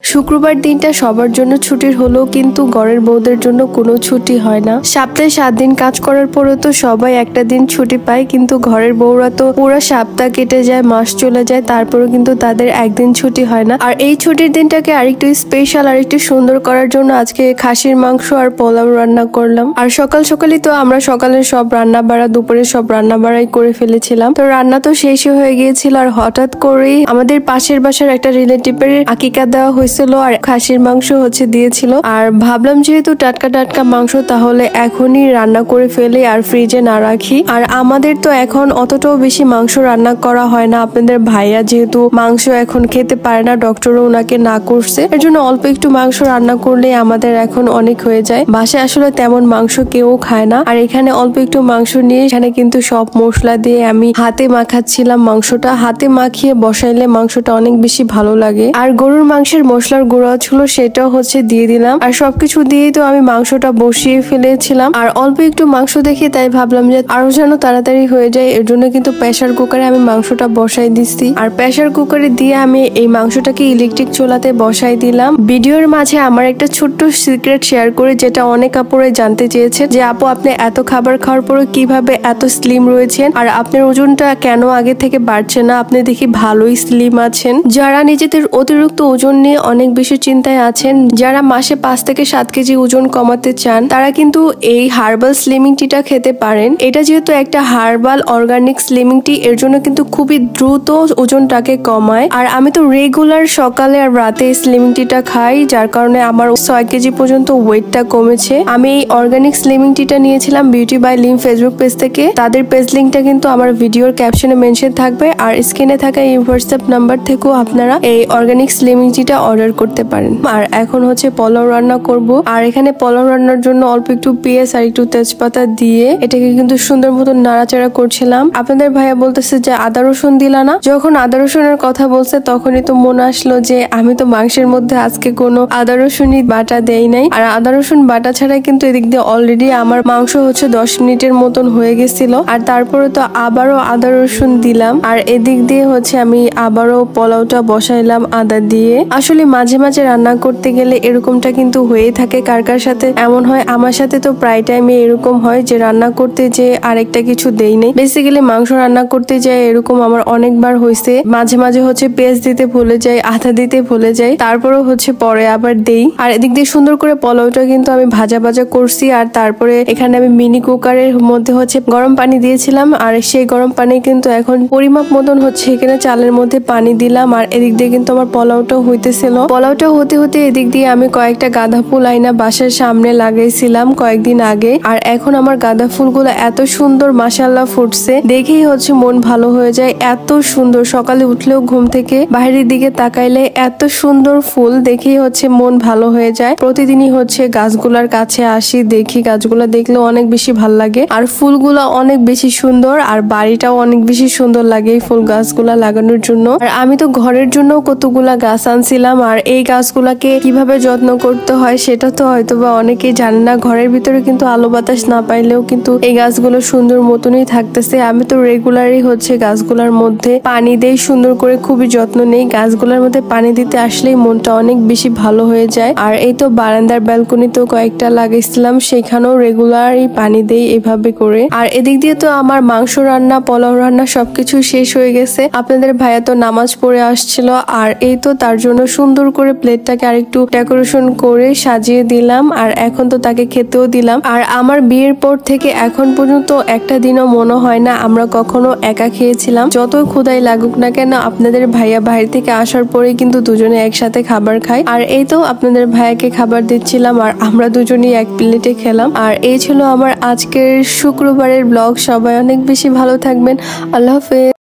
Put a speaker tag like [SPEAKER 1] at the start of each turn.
[SPEAKER 1] শুক্রবার দিনটা সবার জন্য ছুটির হলেও কিন্তু ঘরের বউদের জন্য কোনো ছুটি হয় না। সপ্তাহে 7 দিন কাজ করার পরেও তো সবাই একটা দিন ছুটি পায়, কিন্তু ঘরের বউরা তো পুরো সপ্তাহ কেটে যায়, মাস চলে যায়, তারপরেও কিন্তু তাদের একদিন ছুটি হয় না। আর এই ছুটির দিনটাকে আরেকটু স্পেশাল আরেকটু সুন্দর করার জন্য আজকে খাসির মাংস আর পোলাও রান্না করলাম। আর সকাল সকালই তো আমরা সকালের সব রান্না বাড়া, দুপুরে সব রান্না বাড়াই করে ফেলেছিলাম। তো রান্না তো শেষই হয়ে গিয়েছিল, আর হঠাৎ করেই আমাদের পাশের বাসার একটা রিলেটিভের আকিকা দেওয়া হয়েছিল আর খাসির মাংস দিয়েছিল। আর ভাবলাম যেহেতু টাটকা টাটকা মাংস, তাহলে এখনই রান্না করে ফেলে আর ফ্রিজে না রাখি। আর আমাদের তো এখন অতটাও বেশি মাংস রান্না করা হয় না। আপনাদের ভাইয়া যেহেতু মাংস এখন খেতে পারে না, ডক্টরও ওনাকে না করছে, এর জন্য অল্প একটু মাংস রান্না করলে আমাদের এখন অনেক হয়ে যায়। বাসায় আসলে তেমন মাংস কেউ খায় না। আর এখানে অল্প একটু মাংস নিয়ে এখানে কিন্তু সব মশলা দিয়ে আমি হাতে মাখাচ্ছিলাম মাংসটা। হাতে মাখিয়ে বসাইলে মাংসটা অনেক বেশি ভালো লাগে। আর গরুর মাংসের মশলার গুঁড়া ছিল, সেটাও দিয়ে দিলাম। আর সবকিছু দিয়েই তো আমি মাংসটা বসিয়ে ফেলেছিলাম। আর অল্প একটু মাংস দেখে তাই ভাবলাম যে আরো যেন তাড়াতাড়ি হয়ে যায়, এর জন্য কিন্তু প্রেসার কুকারে আমি মাংসটা বসাই দিচ্ছি। আর প্রেসার কুকারে দিয়ে আমি এই মাংসটাকে ইলেকট্রিক চুলাতে বসাই দিলাম। ভিডিওর মাঝে আমার একটা ছোট্ট সিক্রেট শেয়ার করে, যেটা অনেক আপুরাই জানতে চেয়েছে যে আপু আপনি এত খাবার খাওয়ার পরে কিভাবে এত স্লিম রয়েছেন, আর আপনার ওজনটা কেন আগে থেকে বাড়ছে না? আপনি দেখি ভালোই স্লিম আছেন। যারা নিজেদের অতিরিক্ত ওজন নিয়ে অনেক বেশি চিন্তায় আছেন, যারা মাসে 5 থেকে 7 কেজি ওজন কমাতে চান, তারা কিন্তু এই হার্বাল স্লিমিং টিটা খেতে পারেন। এটা যেহেতু একটা হার্বাল অর্গানিক স্লিমিং টি, এর জন্য কিন্তু খুবই দ্রুত ওজনটাকে কমায়। আর আমি তো রেগুলার সকালে আর রাতে স্লিমিং টিটা খাই, যার কারণে আমার 6 কেজি পর্যন্ত ওয়েটটা কমেছে। আমি এই অর্গানিক স্লিমিং টিটা নিয়েছিলাম beauty by Lim Facebook page থেকে। তাদের পেজ লিঙ্কটা কিন্তু আমার ভিডিওর ক্যাপশনে মেনশন থাকবে, আর স্ক্রিনে থাকা এই হোয়াটসঅ্যাপ নাম্বার থেকেও আপনারা এই অর্গানিক স্লিমিং টিটা অর্ডার করতে পারেন। আর এখন পোলাও রান্না করব। আর এখানে পোলাও রান্নার জন্য অল্প একটু পেঁয়াজ আর একটু তেজপাতা দিয়ে এটাকে কিন্তু সুন্দর মতো নাড়াচাড়া করছিলাম। আপনাদের ভাইয়া বলতেছে যে আদা রসুন দিলা না। যখন আদা রসুনের কথা বলছে তখনই তো মনে আসলো যে আমি তো মাংসের মধ্যে আজকে কোনো আদা রসুনই বাটা দেই নাই। আর আদা রসুন বাটা ছাড়াই কিন্তু এদিক দিয়ে অলরেডি আমার মাংস 10 মিনিটের মতন হয়ে গেছিল। আর তারপরে তো আবারও আদা রসুন দিলাম। আর এদিক দিয়ে আমি আবারও পোলাওটা বসাইলাম আদা দিয়ে। আসলে মাঝে মাঝে রান্না করতে গেলে এরকমটা কিন্তু হয়ে থাকে। কার কার সাথে এমন হয়? আমার সাথে তো প্রায় টাইমে এরকম হয় যে রান্না করতে যে আরেকটা কিছু দেই নেই। বেসিক্যালি মাংস রান্না করতে যাই এরকম আমার অনেকবার হয়েছে। মাঝে মাঝে পেঁয়াজ দিতে ভুলে যাই, আদা দিতে ভুলে যাই, তারপরেও পরে আবার দেই। আর এদিক দিয়ে সুন্দর করে পোলাওটা কিন্তু আমি ভাজা ভাজা করছি। আর তারপরে এখানে আমি মিনি কুকারের মধ্যে গরম পানি দিয়েছিলাম। আর সেই গরম পানি কিন্তু এখন পরিমাপ মতন এখানে চালের মধ্যে পানি দিলাম। আর এদিক দিয়ে কিন্তু আমার পোলাওটাও হইতেছিল। পোলাওটা হতে হতে এদিক দিয়ে আমি কয়েকটা গাঁদা ফুল আইনা বাসার সামনে লাগাইছিলাম কয়েকদিন আগে। আর এখন আমার গাঁদা ফুলগুলো এত সুন্দর মাশাআল্লাহ ফুটছে, দেখেই মন ভালো হয়ে যায়। এত সুন্দর, সকালে উঠলেও ঘুম থেকে বাইরের দিকে তাকাইলে এত সুন্দর ফুল দেখেই মন ভালো হয়ে যায়। প্রতিদিনই গাছগুলার কাছে আসি, দেখি গাছগুলা দেখলে অনেক বেশি ভালো লাগে। আর ফুলগুলা অনেক বেশি সুন্দর, আর বাড়িটাও অনেক বেশি সুন্দর লাগে এই ফুল গাছগুলা লাগানোর জন্য। আর আমি তো ঘরের জন্য কতগুলা গাছ আনছিলাম। আর এই গাছগুলাকে কিভাবে যত্ন করতে হয় সেটা তো হয়তোবা অনেকেই জানে না। ঘরের ভিতরে কিন্তু আলো বাতাস না পাইলেও কিন্তু এই গাছগুলো সুন্দর মতনই থাকতেছে। আমি তো রেগুলারই গাছগুলোর মধ্যে পানি দেই, সুন্দর করে খুবই যত্ন নেই। গাছগুলোর মধ্যে পানি দিতে আসলেই মনটা অনেক বেশি ভালো হয়ে যায়। আর এই তো বারান্দার ব্যালকনিতেও কয়েকটা লাগাইছিলাম, সেখানেও রেগুলারই পানি দেই এভাবে করে। আর এদিক দিয়ে তো আমার মাংস রান্না, পোলাও রান্না সবকিছু শেষ হয়ে গেছে। আপনাদের ভাইয়া তো নামাজ পড়ে আসছিল। আর এই তো তার জন্য সুন্দর করে প্লেটটাকে আরেকটু ডেকোরেশন করে সাজিয়ে দিলাম। আর এখন তো তাকে খেতেও দিলাম। আর আমার বিয়ের পর থেকে এখন পর্যন্ত একটা দিনও মনে হয় না আমরা কখনো একা খেয়েছিলাম। যতই ক্ষুধাই লাগুক না কেন, আপনাদের ভাইয়া বাইরে থেকে আসার পরে কিন্তু দুজনে একসাথে খাবার খাই। আর এই তো আপনাদের ভাইয়াকে খাবার দিচ্ছিলাম, আর আমরা দুজনেই এক প্লেটে খেলাম। আর এই ছিল আমার আজকের শুক্রবারের ব্লগ। সবাই অনেক বেশি ভালো থাকবেন। আল্লাহ হাফেজ।